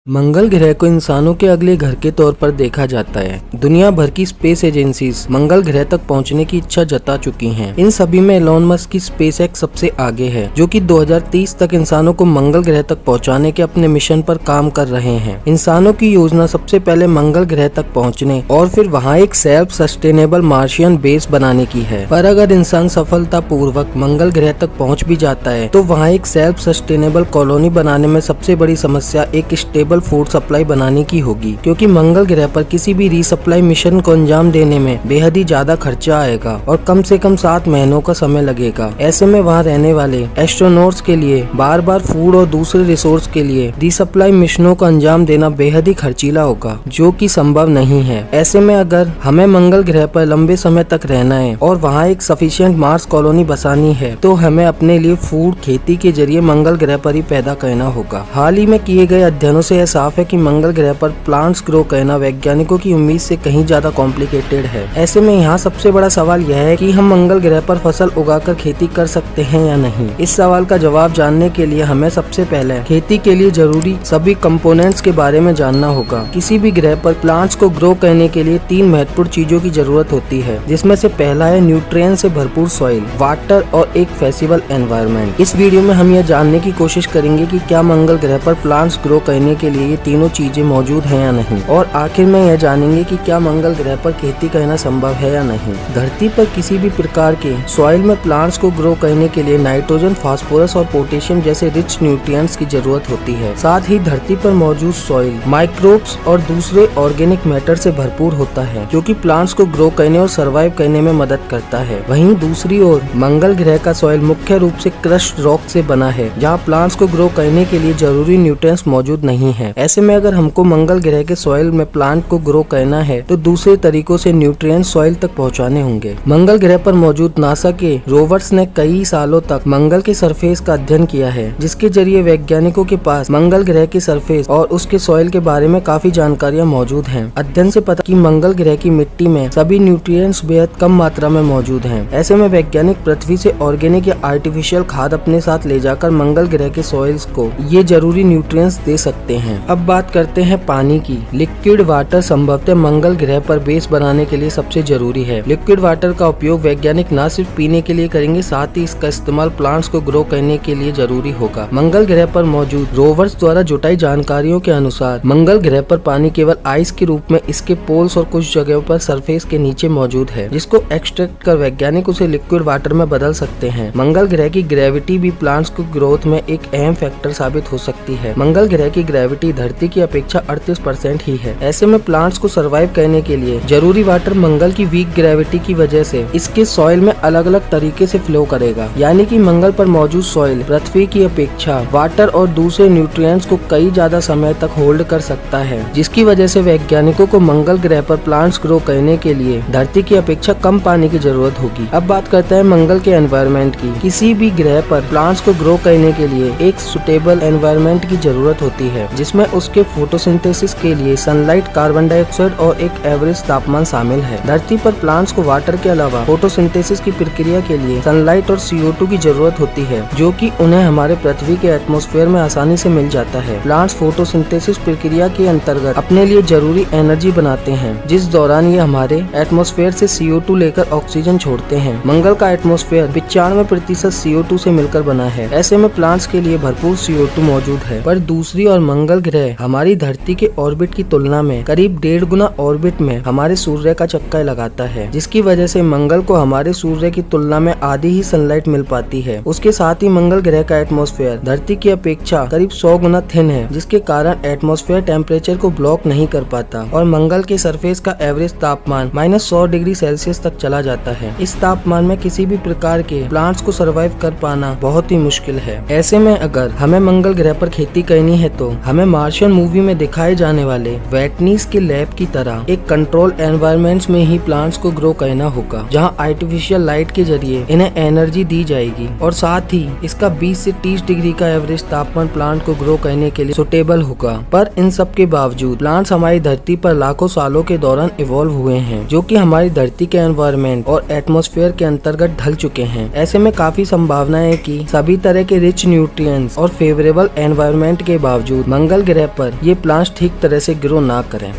मंगल ग्रह को इंसानों के अगले घर के तौर पर देखा जाता है। दुनिया भर की स्पेस एजेंसीज मंगल ग्रह तक पहुंचने की इच्छा जता चुकी हैं। इन सभी में एलोन मस्क की स्पेसएक्स सबसे आगे है, जो कि 2030 तक इंसानों को मंगल ग्रह तक पहुंचाने के अपने मिशन पर काम कर रहे हैं। इंसानों की योजना सबसे पहले मंगल ग्रह तक पहुँचने और फिर वहाँ एक सेल्फ सस्टेनेबल मार्शियन बेस बनाने की है। पर अगर इंसान सफलता पूर्वक मंगल ग्रह तक पहुँच भी जाता है तो वहाँ एक सेल्फ सस्टेनेबल कॉलोनी बनाने में सबसे बड़ी समस्या एक स्टेबल फूड सप्लाई बनाने की होगी, क्योंकि मंगल ग्रह पर किसी भी रीसप्लाई मिशन को अंजाम देने में बेहद ही ज्यादा खर्चा आएगा और कम से कम 7 महीनों का समय लगेगा। ऐसे में वहाँ रहने वाले एस्ट्रोनॉट्स के लिए बार बार फूड और दूसरे रिसोर्स के लिए रीसप्लाई मिशनों को अंजाम देना बेहद ही खर्चीला होगा, जो कि संभव नहीं है। ऐसे में अगर हमें मंगल ग्रह पर लंबे समय तक रहना है और वहाँ एक सफिशिएंट मार्स कॉलोनी बसानी है, तो हमें अपने लिए फूड खेती के जरिए मंगल ग्रह पर ही पैदा करना होगा। हाल ही में किए गए अध्ययनों से साफ है कि मंगल ग्रह पर प्लांट्स ग्रो करना वैज्ञानिकों की उम्मीद से कहीं ज्यादा कॉम्प्लिकेटेड है। ऐसे में यहाँ सबसे बड़ा सवाल यह है कि हम मंगल ग्रह पर फसल उगाकर खेती कर सकते हैं या नहीं। इस सवाल का जवाब जानने के लिए हमें सबसे पहले खेती के लिए जरूरी सभी कंपोनेंट्स के बारे में जानना होगा। किसी भी ग्रह पर प्लांट्स को ग्रो करने के लिए 3 महत्वपूर्ण चीजों की जरूरत होती है, जिसमें से पहला है न्यूट्रिएंट से भरपूर सॉइल, वाटर और एक फेसिबल एनवायरनमेंट। इस वीडियो में हम यह जानने की कोशिश करेंगे कि क्या मंगल ग्रह पर प्लांट्स ग्रो करने के लिए ये तीनों चीजें मौजूद हैं या नहीं, और आखिर में यह जानेंगे कि क्या मंगल ग्रह पर खेती करना संभव है या नहीं। धरती पर किसी भी प्रकार के सॉइल में प्लांट्स को ग्रो करने के लिए नाइट्रोजन, फास्फोरस और पोटेशियम जैसे रिच न्यूट्रिएंट्स की जरूरत होती है। साथ ही धरती पर मौजूद सॉइल माइक्रोब्स और दूसरे ऑर्गेनिक मैटर से भरपूर होता है, जो कि प्लांट्स को ग्रो करने और सर्वाइव करने में मदद करता है। वहीं दूसरी ओर मंगल ग्रह का सॉइल मुख्य रूप से क्रश्ड रॉक से बना है, जहाँ प्लांट्स को ग्रो करने के लिए जरूरी न्यूट्रिएंट्स मौजूद नहीं है। ऐसे में अगर हमको मंगल ग्रह के सॉइल में प्लांट को ग्रो करना है तो दूसरे तरीकों से न्यूट्रिएंट्स सॉइल तक पहुंचाने होंगे। मंगल ग्रह पर मौजूद नासा के रोवर्स ने कई सालों तक मंगल के सरफेस का अध्ययन किया है, जिसके जरिए वैज्ञानिकों के पास मंगल ग्रह के सरफेस और उसके सॉइल के बारे में काफी जानकारियां मौजूद हैं। अध्ययन से पता कि मंगल ग्रह की मिट्टी में सभी न्यूट्रिएंट्स बेहद कम मात्रा में मौजूद हैं। ऐसे में वैज्ञानिक पृथ्वी से ऑर्गेनिक या आर्टिफिशियल खाद अपने साथ ले जाकर मंगल ग्रह के सॉइल्स को ये जरूरी न्यूट्रिएंट्स दे सकते हैं। अब बात करते हैं पानी की। लिक्विड वाटर संभवतः मंगल ग्रह पर बेस बनाने के लिए सबसे जरूरी है। लिक्विड वाटर का उपयोग वैज्ञानिक न सिर्फ पीने के लिए करेंगे, साथ ही इसका इस्तेमाल प्लांट्स को ग्रो करने के लिए जरूरी होगा। मंगल ग्रह पर मौजूद रोवर्स द्वारा जुटाई जानकारियों के अनुसार मंगल ग्रह पर पानी केवल आइस के रूप में इसके पोल्स और कुछ जगहों पर सरफेस के नीचे मौजूद है, जिसको एक्सट्रैक्ट कर वैज्ञानिक उसे लिक्विड वाटर में बदल सकते हैं। मंगल ग्रह की ग्रेविटी भी प्लांट्स को ग्रोथ में एक अहम फैक्टर साबित हो सकती है। मंगल ग्रह की ग्रेविटी धरती की अपेक्षा 38% ही है। ऐसे में प्लांट्स को सरवाइव करने के लिए जरूरी वाटर मंगल की वीक ग्रेविटी की वजह से इसके सॉइल में अलग अलग तरीके से फ्लो करेगा, यानी कि मंगल पर मौजूद सॉइल पृथ्वी की अपेक्षा वाटर और दूसरे न्यूट्रिएंट्स को कई ज्यादा समय तक होल्ड कर सकता है, जिसकी वजह से वैज्ञानिकों को मंगल ग्रह पर प्लांट्स ग्रो करने के लिए धरती की अपेक्षा कम पानी की जरूरत होगी। अब बात करते हैं मंगल के एनवायरनमेंट की। किसी भी ग्रह पर प्लांट्स को ग्रो करने के लिए एक सुटेबल एनवायरनमेंट की जरूरत होती है, जिसमें उसके फोटोसिंथेसिस के लिए सनलाइट, कार्बन डाइऑक्साइड और एक एवरेज तापमान शामिल है। धरती पर प्लांट्स को वाटर के अलावा फोटोसिंथेसिस की प्रक्रिया के लिए सनलाइट और CO2 की जरूरत होती है, जो कि उन्हें हमारे पृथ्वी के एटमॉस्फेयर में आसानी से मिल जाता है। प्लांट्स फोटोसिंथेसिस प्रक्रिया के अंतर्गत अपने लिए जरूरी एनर्जी बनाते हैं, जिस दौरान ये हमारे एटमॉस्फेयर से CO2 लेकर ऑक्सीजन छोड़ते हैं। मंगल का एटमॉस्फेयर 95% CO2 से मिलकर बना है। ऐसे में प्लांट्स के लिए भरपूर CO2 मौजूद है। पर दूसरी ओर मंगल ग्रह हमारी धरती के ऑर्बिट की तुलना में करीब 1.5 गुना ऑर्बिट में हमारे सूर्य का चक्कर लगाता है, जिसकी वजह से मंगल को हमारे सूर्य की तुलना में आधी ही सनलाइट मिल पाती है। उसके साथ ही मंगल ग्रह का एटमॉस्फेयर धरती की अपेक्षा करीब 100 गुना थिन है, जिसके कारण एटमॉस्फेयर टेम्परेचर को ब्लॉक नहीं कर पाता और मंगल के सरफेस का एवरेज तापमान -100 डिग्री सेल्सियस तक चला जाता है। इस तापमान में किसी भी प्रकार के प्लांट्स को सर्वाइव कर पाना बहुत ही मुश्किल है। ऐसे में अगर हमें मंगल ग्रह पर खेती करनी है तो हमें मार्शियन मूवी में दिखाए जाने वाले वेटनीस के लैब की तरह एक कंट्रोल एनवायरनमेंट्स में ही प्लांट्स को ग्रो करना होगा, जहां आर्टिफिशियल लाइट के जरिए इन्हें एनर्जी दी जाएगी और साथ ही इसका 20 से 30 डिग्री का एवरेज तापमान प्लांट को ग्रो करने के लिए सुटेबल होगा। पर इन सब के बावजूद प्लांट्स हमारी धरती पर लाखों सालों के दौरान इवॉल्व हुए हैं, जो कि हमारी धरती के एनवायरनमेंट और एटमॉस्फेयर के अंतर्गत ढल चुके हैं। ऐसे में काफी संभावना है कि सभी तरह के रिच न्यूट्रिएंट्स और फेवरेबल एनवायरनमेंट के बावजूद मंगल मंगल ग्रह पर ये प्लांट्स ठीक तरह से ग्रो ना करें।